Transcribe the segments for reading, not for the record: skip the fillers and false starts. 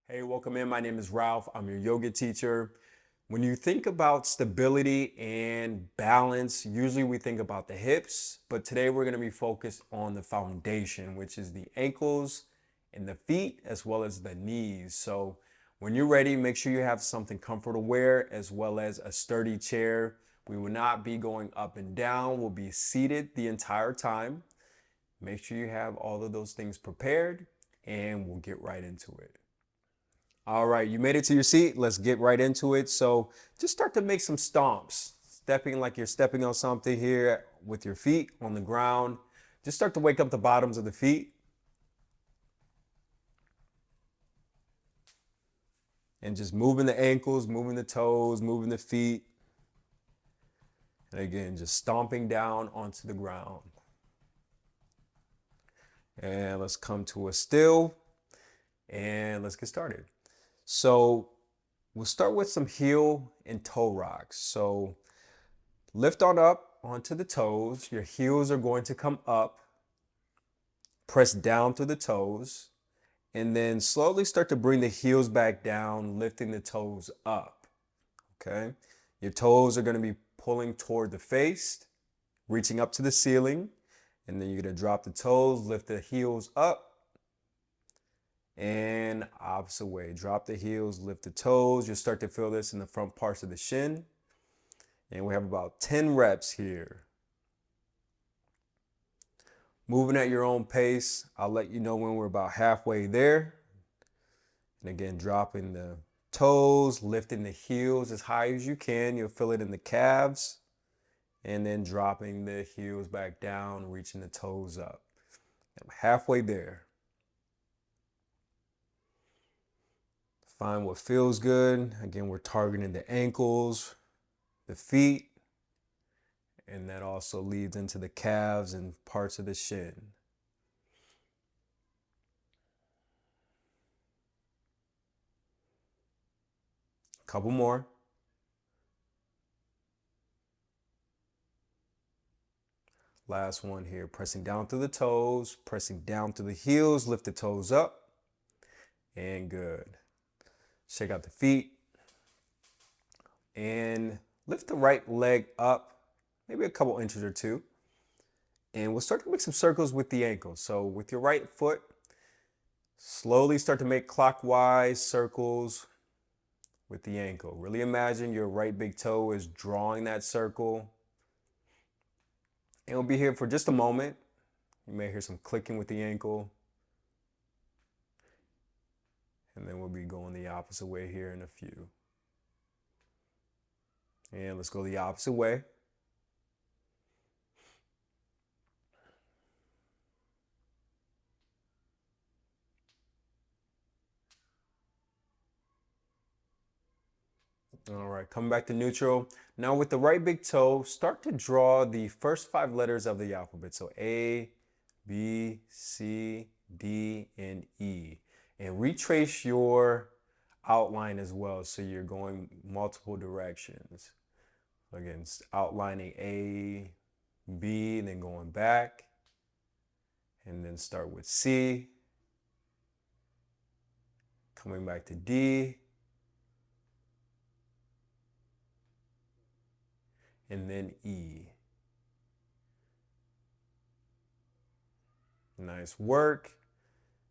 Hey, welcome in. My name is Ralph. I'm your yoga teacher. When you think about stability and balance, usually we think about the hips, but today we're going to be focused on the foundation, which is the ankles and the feet, as well as the knees. So when you're ready, make sure you have something comfortable to wear, as well as a sturdy chair. We will not be going up and down. We'll be seated the entire time. Make sure you have all of those things prepared, and we'll get right into it. All right, you made it to your seat. Let's get right into it. So just start to make some stomps, stepping like you're stepping on something here with your feet on the ground. Just start to wake up the bottoms of the feet. And just moving the ankles, moving the toes, moving the feet. And again, just stomping down onto the ground. And let's come to a still and let's get started. So we'll start with some heel and toe rocks. So lift on up onto the toes. Your heels are going to come up. Press down through the toes. And then slowly start to bring the heels back down, lifting the toes up. Okay? Your toes are going to be pulling toward the face, reaching up to the ceiling. And then you're going to drop the toes, lift the heels up. And opposite way. Drop the heels, lift the toes. You'll start to feel this in the front parts of the shin. And we have about 10 reps here. Moving at your own pace. I'll let you know when we're about halfway there. And again, dropping the toes, lifting the heels as high as you can. You'll feel it in the calves. And then dropping the heels back down, reaching the toes up. I'm halfway there. Find what feels good. Again, we're targeting the ankles, the feet, and that also leads into the calves and parts of the shin. Couple more. Last one here, pressing down through the toes, pressing down through the heels, lift the toes up, and good. Check out the feet, and lift the right leg up, maybe a couple inches or two. And we'll start to make some circles with the ankles. So with your right foot, slowly start to make clockwise circles with the ankle. Really imagine your right big toe is drawing that circle. And we'll be here for just a moment. You may hear some clicking with the ankle. And then we'll be going the opposite way here in a few. And let's go the opposite way. All right, come back to neutral. Now with the right big toe, start to draw the first 5 letters of the alphabet. So A, B, C, D, and E. And retrace your outline as well, so you're going multiple directions. Again, outlining A, B, and then going back. And then start with C. Coming back to D. And then E. Nice work.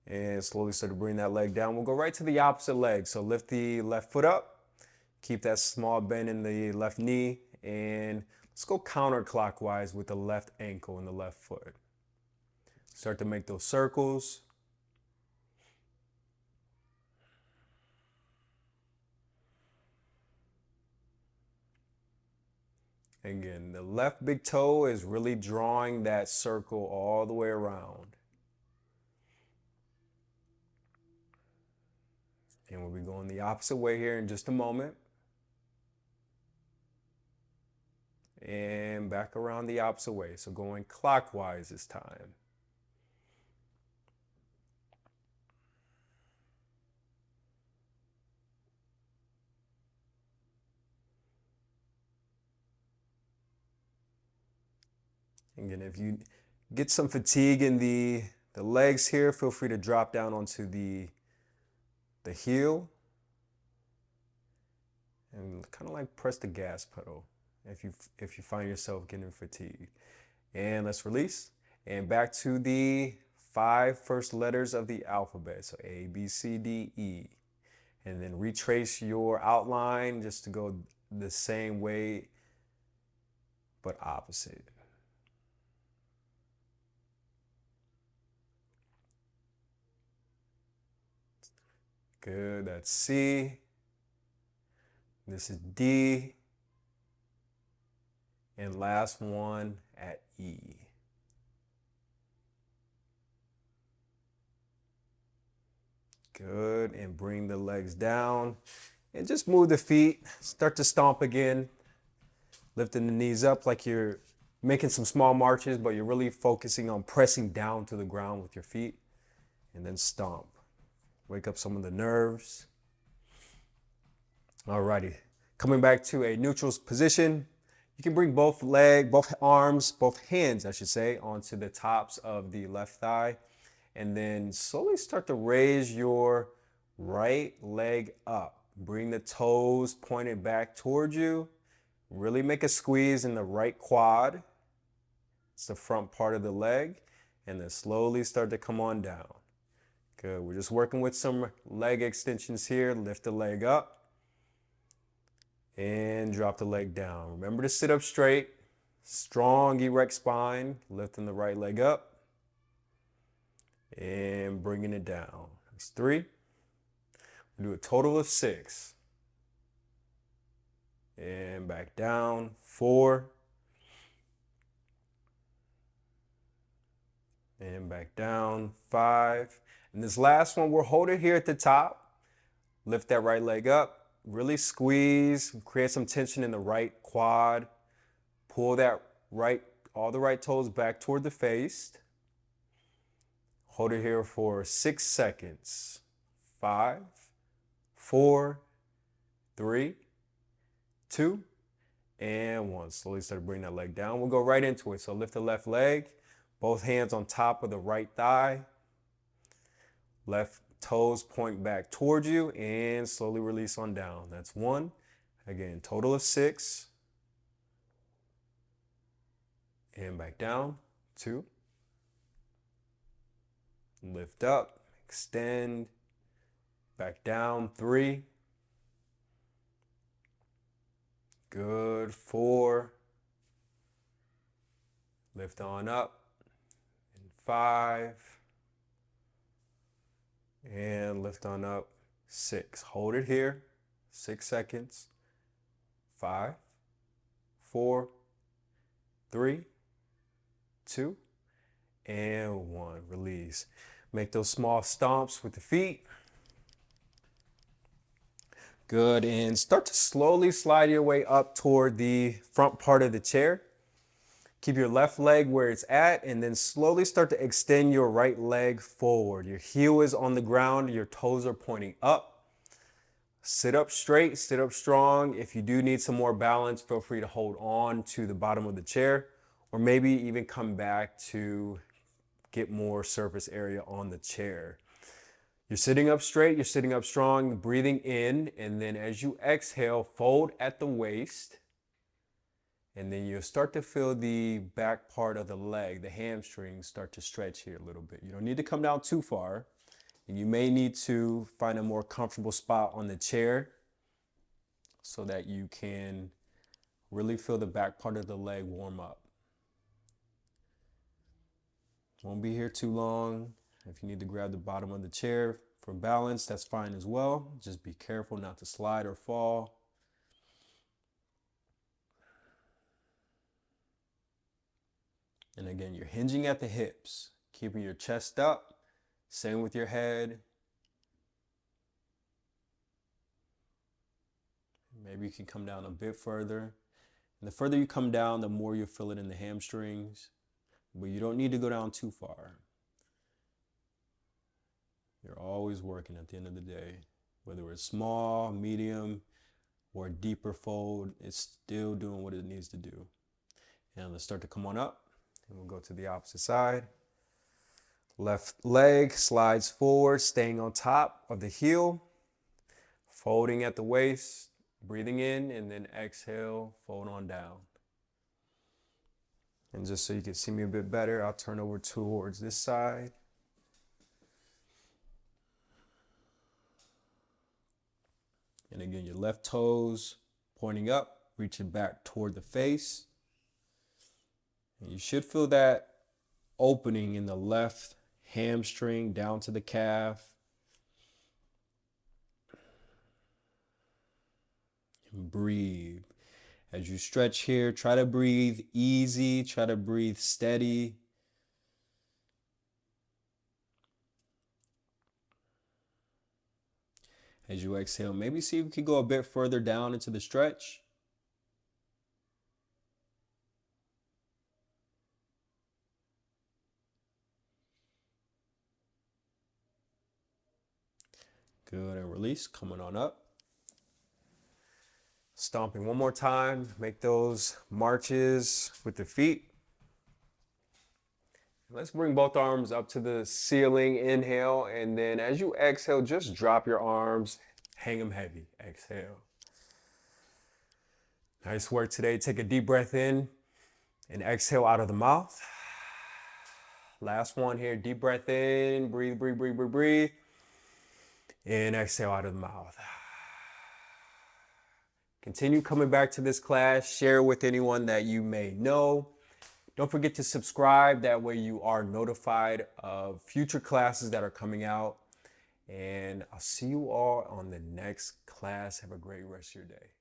And slowly start to bring that leg down. We'll go right to the opposite leg. So lift the left foot up. Keep that small bend in the left knee. And let's go counterclockwise with the left ankle and the left foot. Start to make those circles. Again, the left big toe is really drawing that circle all the way around. And we'll be going the opposite way here in just a moment. And back around the opposite way. So going clockwise this time. Again, if you get some fatigue in the legs here, feel free to drop down onto the the heel, and kind of like press the gas pedal if you find yourself getting fatigued. And let's release. And back to the 5 first letters of the alphabet. So A, B, C, D, E. And then retrace your outline just to go the same way but opposite. Good, that's C. This is D. And last one at E. Good, and bring the legs down. And just move the feet, start to stomp again. Lifting the knees up like you're making some small marches, but you're really focusing on pressing down to the ground with your feet. And then stomp. Wake up some of the nerves. Alrighty, coming back to a neutral position. You can bring both arms, both hands, I should say, onto the tops of the left thigh. And then slowly start to raise your right leg up. Bring the toes pointed back towards you. Really make a squeeze in the right quad. It's the front part of the leg. And then slowly start to come on down. Good. We're just working with some leg extensions here. Lift the leg up. And drop the leg down. Remember to sit up straight. Strong erect spine. Lifting the right leg up. And bringing it down. That's 3. We'll do a total of 6. And back down. 4. And back down. 5. And this last one, we'll hold it here at the top. Lift that right leg up. Really squeeze. Create some tension in the right quad. Pull that all the right toes back toward the face. Hold it here for 6 seconds. 5, 4, 3, 2, and 1. Slowly start bringing that leg down. We'll go right into it. So lift the left leg, both hands on top of the right thigh. Left toes point back towards you and slowly release on down. That's 1. Again, total of 6. And back down. 2. Lift up, extend, back down. 3. Good. 4. Lift on up. And 5. And lift on up. 6. Hold it here. 6 seconds. 5, 4, 3, 2, and 1. Release. Make those small stomps with the feet. Good. And start to slowly slide your way up toward the front part of the chair. Keep your left leg where it's at and then slowly start to extend your right leg forward. Your heel is on the ground. Your toes are pointing up. Sit up straight, sit up strong. If you do need some more balance, feel free to hold on to the bottom of the chair or maybe even come back to get more surface area on the chair. You're sitting up straight, you're sitting up strong, breathing in, and then as you exhale, fold at the waist, and then you'll start to feel the back part of the leg, the hamstrings, start to stretch here a little bit. You don't need to come down too far, and you may need to find a more comfortable spot on the chair so that you can really feel the back part of the leg warm up. Won't be here too long. If you need to grab the bottom of the chair for balance, that's fine as well. Just be careful not to slide or fall. And again, you're hinging at the hips, keeping your chest up. Same with your head. Maybe you can come down a bit further. And the further you come down, the more you feel it in the hamstrings. But you don't need to go down too far. You're always working at the end of the day. Whether it's small, medium, or a deeper fold, it's still doing what it needs to do. And let's start to come on up. And we'll go to the opposite side. Left leg slides forward, staying on top of the heel. Folding at the waist, breathing in, and then exhale, fold on down. And just so you can see me a bit better, I'll turn over towards this side. And again, your left toes pointing up, reaching back toward the face. And you should feel that opening in the left hamstring down to the calf. And breathe. As you stretch here, try to breathe easy, try to breathe steady. As you exhale, maybe see if you can go a bit further down into the stretch. Good, and release, coming on up. Stomping one more time, make those marches with the feet. Let's bring both arms up to the ceiling, inhale, and then as you exhale, just drop your arms, hang them heavy, exhale. Nice work today. Take a deep breath in and exhale out of the mouth. Last one here, deep breath in, breathe, breathe, breathe, breathe, breathe. And exhale out of the mouth. Continue coming back to this class. Share with anyone that you may know. Don't forget to subscribe. That way you are notified of future classes that are coming out. And I'll see you all on the next class. Have a great rest of your day.